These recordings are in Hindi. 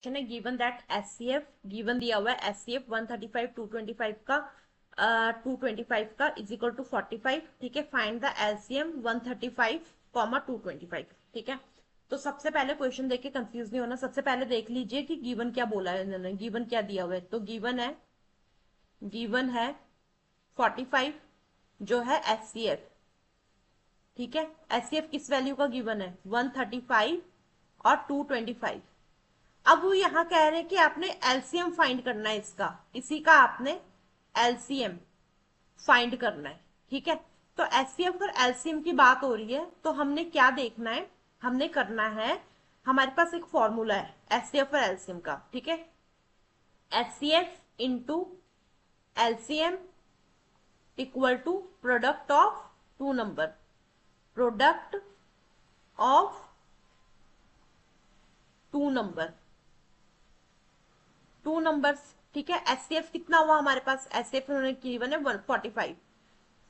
है गिवन दैट एचसीएफ गिवन दिया हुआ है एचसीएफ 135 225 का 225 का इज इक्वल टू 45। ठीक है, फाइंड द एलसीएम 135 कॉमा 225। ठीक है, तो सबसे पहले क्वेश्चन देख के कंफ्यूज नहीं होना। सबसे पहले देख लीजिए कि गिवन क्या बोला है इन्होंने, गिवन क्या दिया हुआ है। तो गिवन है 45 जो है एचसीएफ। ठीक है, एचसीएफ किस वैल्यू का गिवन है 135 और 225। अब वो यहाँ कह रहे हैं कि आपने एलसीएम फाइंड करना है इसका, इसी का आपने एलसीएम फाइंड करना है। ठीक है, तो एचसीएफ और एलसीएम की बात हो रही है तो हमने क्या देखना है, हमने करना है, हमारे पास एक फॉर्मूला है एचसीएफ और एलसीएम का। ठीक है, HCF into LCM equal to product of two number, product of two numbers. ठीक है, एचसीएफ कितना हुआ हमारे पास, एचसीएफ उन्होंने गिवन है 145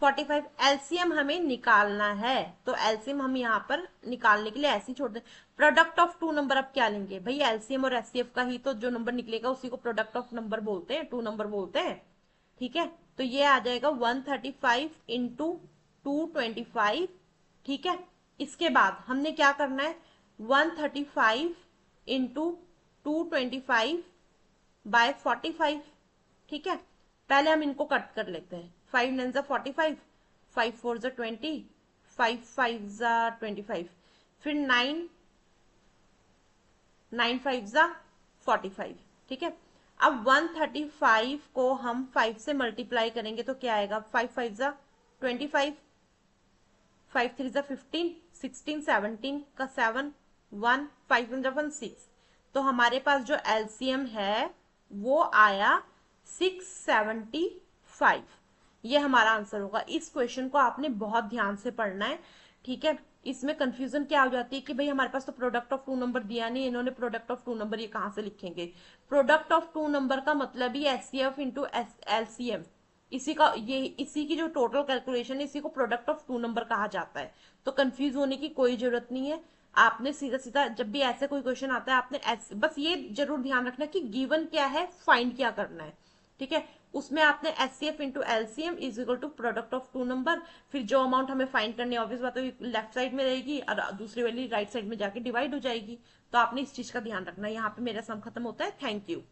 45। एलसीएम हमें निकालना है, तो एलसीएम हम यहाँ पर निकालने के लिए ऐसे ही छोड़ दें। प्रोडक्ट ऑफ टू नंबर अब क्या लेंगे भाई, एलसीएम और एचसीएफ का ही तो जो नंबर निकलेगा उसी को प्रोडक्ट ऑफ नंबर बोलते हैं, टू नंबर बोलते हैं। ठीक है, तो ये आ जाएगा 135 इंटू 225। ठीक है, इसके बाद हमने क्या करना है 135 इंटू 225 बाय 45। ठीक है, पहले हम इनको कट कर लेते हैं। 5 9 जा 45, 5 4 जा 20, 5 5 जा 25, फिर 9 9 5 जा 45। ठीक है, अब 135 को हम 5 से मल्टीप्लाई करेंगे तो क्या आएगा, 5 5 जा 25, 5 3 जा 15, 16 17 का 7 1, 5 1 जा 1 6। तो हमारे पास जो एलसीएम है वो आया 675। ये हमारा आंसर होगा। इस क्वेश्चन को आपने बहुत ध्यान से पढ़ना है। ठीक है, इसमें कंफ्यूजन क्या हो जाती है कि भाई हमारे पास तो प्रोडक्ट ऑफ टू नंबर दिया नहीं, इन्होंने प्रोडक्ट ऑफ टू नंबर ये कहां से लिखेंगे। प्रोडक्ट ऑफ टू नंबर का मतलब ही एचसीएफ इंटू एलसीएम, इसी का ये इसी की जो टोटल कैलकुलेशन है इसी को प्रोडक्ट ऑफ टू नंबर कहा जाता है। तो कंफ्यूज होने की कोई जरूरत नहीं है। आपने सीधा सीधा जब भी ऐसे कोई क्वेश्चन आता है आपने बस ये जरूर ध्यान रखना कि गिवन क्या है, फाइंड क्या करना है। ठीक है, उसमें आपने HCF into LCM is equal to product of two number, फिर जो अमाउंट हमें फाइंड करनी है ऑब्वियस बात है लेफ्ट साइड में रहेगी और दूसरी वाली राइट साइड में जाके डिवाइड हो जाएगी। तो आपने इस चीज का ध्यान रखना है। यहाँ पे मेरा सम खत्म होता है। Thank you.